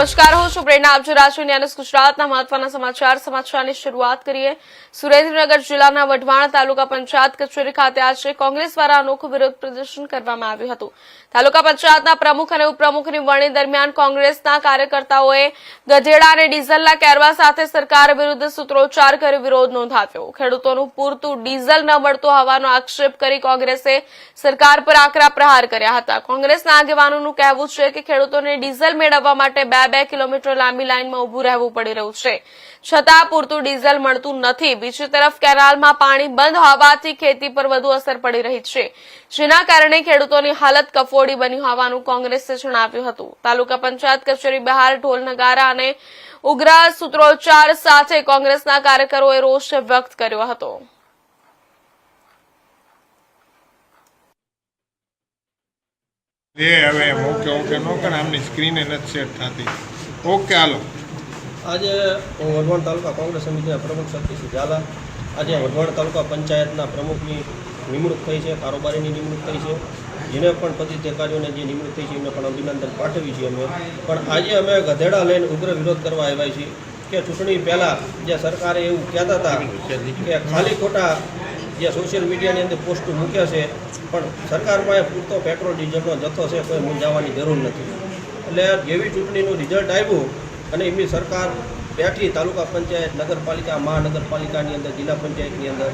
નમસ્કાર, હું છું પ્રેરણા. આપ જોઈ રહ્યા છો ન્યૂઝ ગુજરાતના મહત્વના સમાચારની શરૂઆત કરીએ. સુરેન્દ્રનગર જિલ્લાના વઢવાણ તાલુકા પંચાયત કચેરી ખાતે આજે કોંગ્રેસ દ્વારા અનોખું વિરોધ પ્રદર્શન કરવામાં આવ્યું હતું. તાલુકા પંચાયતના પ્રમુખ અને ઉપપ્રમુખની વરણી દરમિયાન કોંગ્રેસના કાર્યકર્તાઓએ ગધેડા અને ડીઝલના કેરવા સાથે સરકાર વિરુદ્ધ સૂત્રોચ્ચાર કરી વિરોધ નોંધાવ્યો. ખેડૂતોનું પૂરતું ડીઝલ ન મળતું હોવાનો આક્ષેપ કરી કોંગ્રેસે સરકાર પર આકરા પ્રહાર કર્યા હતા. કોંગ્રેસના આગેવાનોનું કહેવું છે કે ખેડૂતોને ડીઝલ મેળવવા માટે 2 કિલોમીટર લાંબી લાઇનમાં ઉભું રહેવું પડી રહ્યું છે, છતાં પૂરતું ડીઝલ મળતું નથી. બીજી તરફ કેનાલમાં પાણી બંધ હોવાથી ખેતી પર વધુ અસર પડી રહી છે, જેના કારણે ખેડૂતોની હાલત કફોડી બની હોવાનું કોંગ્રેસે જણાવ્યું હતું. તાલુકા પંચાયત કચેરી બહાર ઢોલ નગારા અને ઉગ્ર સૂત્રોચ્ચાર સાથે કોંગ્રેસના કાર્યકરોએ રોષ વ્યક્ત કર્યો હતો. હવે ઓકે નો કર, આમની સ્ક્રીને નથી સેટ થતી. ઓકે હાલો. આજે હું વઢવાણ તાલુકા કોંગ્રેસ સમિતિના પ્રમુખ શક્તિસિંહ ઝાલા. આજે વઢવાણ તાલુકા પંચાયતના પ્રમુખની નિમણૂક થઈ છે, કારોબારીની નિમણૂક થઈ છે. જેને પણ પદાધિકારીઓને જે નિમણૂક થઈ છે એમને પણ અભિનંદન પાઠવી છીએ અમે. પણ આજે અમે ગધેડા લઈને ઉગ્ર વિરોધ કરવા આવ્યા છીએ કે ચૂંટણી પહેલાં જે સરકારે એવું કહેતા હતા કે ખાલી ખોટા જે સોશિયલ મીડિયાની અંદર પોસ્ટો મૂકે છે, પણ સરકાર પાસે પૂરતો પેટ્રોલ ડીઝલનો જથ્થો છે, કોઈ મૂંઝાવાની જરૂર નથી. એટલે જેવી ચૂંટણીનું રિઝલ્ટ આવ્યું અને એમની સરકાર બેઠી તાલુકા પંચાયત, નગરપાલિકા, મહાનગરપાલિકાની અંદર, જિલ્લા પંચાયતની અંદર,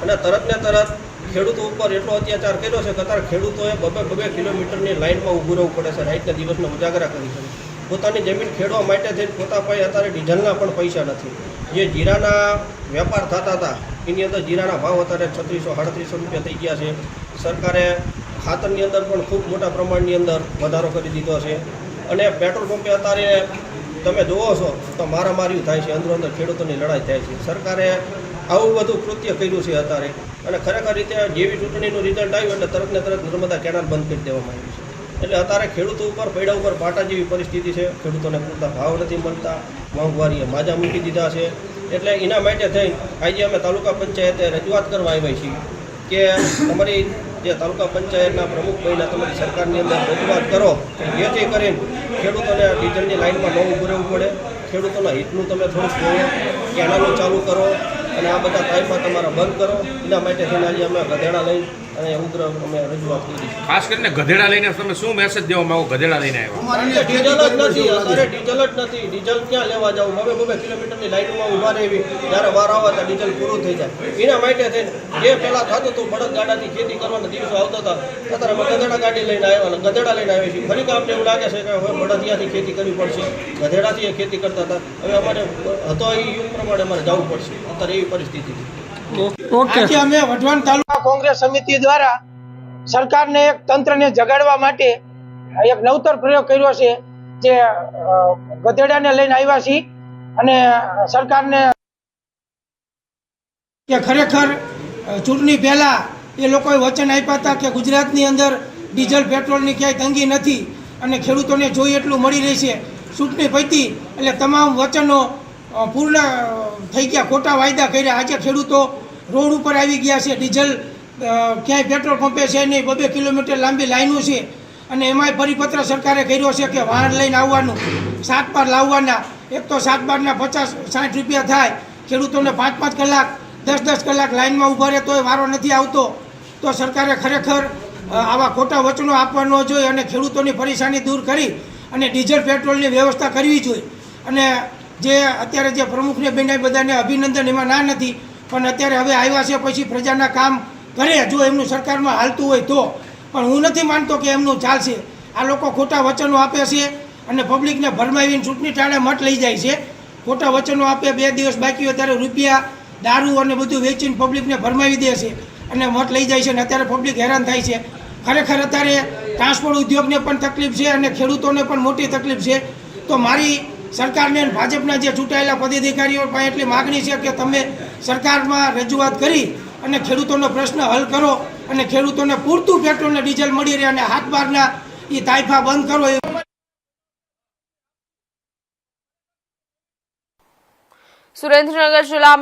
અને તરત ખેડૂતો ઉપર એટલો અત્યાચાર કર્યો છે કે અત્યારે ખેડૂતોએ 2 કિલોમીટરની લાઇનમાં ઊભું રહેવું પડે છે. રાતના દિવસના ઉજાગરા કરી છે. પોતાની જમીન ખેડવા માટે થઈને પોતા પાસે અત્યારે ડીઝલના પણ પૈસા નથી. જે જીરાના વેપાર થતા હતા એની અંદર જીરાના ભાવ અત્યારે 3600-3700 રૂપિયા થઈ ગયા છે. સરકારે ખાતરની અંદર પણ ખૂબ મોટા પ્રમાણની અંદર વધારો કરી દીધો છે. અને પેટ્રોલ પંપે અત્યારે તમે જુઓ છો તો મારામારી થાય છે, અંદરો અંદર ખેડૂતોની લડાઈ થાય છે. સરકારે આવું બધું કૃત્ય કર્યું છે અત્યારે. અને ખરેખર રીતે જેવી ચૂંટણીનું રિઝલ્ટ આવ્યું એટલે તરત નર્મદા કેનાલ બંધ કરી દેવામાં આવી છે. એટલે અત્યારે ખેડૂતો ઉપર પૈડા ઉપર પાટા જેવી પરિસ્થિતિ છે. ખેડૂતોને પૂરતા ભાવ નથી મળતા, મોંઘવારીએ માજા મૂકી દીધા છે. એટલે એના માટે થઈ આજે અમે તાલુકા પંચાયતે રજૂઆત કરવા આવ્યા છીએ કે તમારી જે તાલુકા પંચાયતના પ્રમુખ બન્યા તમારી સરકારની અંદર રજૂઆત કરો, જેથી કરીને ખેડૂતોને ડીઝલની લાઇનમાં ન ઊભું રહેવું પડે. ખેડૂતોના હિતનું તમે થોડુંક જોવો, કેનાલો ચાલુ કરો અને આ બધા પાઇપા તમારા બંધ કરો. એના માટે થઈને આજે અમે ગધેડા લઈ અને ઉગ્ર અમે રજૂઆત કરી. ખાસ કરીને ગધેડા લઈને તમે શું મેસેજ દેવા માંગો? ગધેડા લઈને આવ્યા, ડીઝલ જ નથી, અત્યારે ડીઝલ જ નથી. ડીઝલ ક્યાં લેવા જવું? 2 કિલોમીટરની લાઇનમાં ઊભા રહેવી, જ્યારે વાર આવે તો ડીઝલ પૂરું થઈ જાય. એના માટે થઈને જે પહેલાં થતું હતું બળદ ગાડાથી ખેતી કરવાના દિવસો આવતા હતા, અત્યારે અમે ગધેડા ગાડી લઈને આવ્યા, ગધેડા લઈને આવ્યા છીએ. ફરી અમને એવું લાગે છે કે હવે બળદિયાથી ખેતી કરવી પડશે, ગધેડાથી એ ખેતી કરતા હતા. હવે અમારે હતો એ યુગ પ્રમાણે અમારે જવું પડશે. અત્યારે એવી પરિસ્થિતિ છે. આજે અમે વઢવાણ તાલુકા કોંગ્રેસ સમિતિ દ્વારા સરકારને એક તંત્રને જગાડવા માટે એક નવતર પ્રયોગ કર્યો છે. જે ગધેડાને લઈને આવ્યા છીએ અને સરકારને કે ખરેખર ચૂંટણી પહેલા એ લોકોએ વચન આપ્યા હતા કે ગુજરાતની અંદર ડીઝલ પેટ્રોલની ક્યાંય તંગી નથી અને ખેડૂતોને જોઈએ એટલું મળી રહેશે. ચૂંટણી પતી એટલે તમામ વચનો પૂર્ણ થઈ ગયા, ખોટા વાયદા કર્યા. આજે ખેડૂતો રોડ ઉપર આવી ગયા છે. ડીઝલ ક્યાંય પેટ્રોલ પંપે છે નહીં, 2 કિલોમીટર લાંબી લાઈનો છે. અને એમાંય પરિપત્ર સરકારે કર્યો છે કે વાહન લઈને આવવાનું, 7 બાર લાવવાના. એક તો 7 બારના 50-60 રૂપિયા થાય. ખેડૂતોને 5-5 કલાક 10-10 કલાક લાઇનમાં ઊભા રહે તોય વારો નથી આવતો. તો સરકારે ખરેખર આવા ખોટા વચનો આપવા ન જોઈએ અને ખેડૂતોની પરેશાની દૂર કરી અને ડીઝલ પેટ્રોલની વ્યવસ્થા કરવી જોઈએ. અને જે અત્યારે જે પ્રમુખને બન્યા બધાને અભિનંદન, એમાં ના નથી. પણ અત્યારે હવે આવ્યા છે પછી પ્રજાના કામ કરે, જો એમનું સરકારમાં હાલતું હોય તો. પણ હું નથી માનતો કે એમનું ચાલશે. આ લોકો ખોટા વચનો આપે છે અને પબ્લિકને ભરમાવીને ચૂંટણી ટાણે મત લઈ જાય છે. ખોટા વચનો આપે, 2 દિવસ બાકી હોય ત્યારે રૂપિયા, દારૂ અને બધું વેચીને પબ્લિકને ભરમાવી દે છે અને મત લઈ જાય છે. અને અત્યારે પબ્લિક હેરાન થાય છે. ખરેખર અત્યારે ટ્રાન્સપોર્ટ ઉદ્યોગને પણ તકલીફ છે અને ખેડૂતોને પણ મોટી તકલીફ છે. તો મારી સરકારને ભાજપના જે ચૂંટાયેલા પદાધિકારીઓ પાસે એટલી માગણી છે કે તમે સરકારમાં રજૂઆત કરી અને ખેડૂતોનો પ્રશ્ન હલ કરો અને ખેડૂતોને પૂરતું પેટ્રોલ અને ડીઝલ મળી રહે અને હાથ બારના એ તાઇફા બંધ કરો. સુરેન્દ્રનગર જિલ્લામાં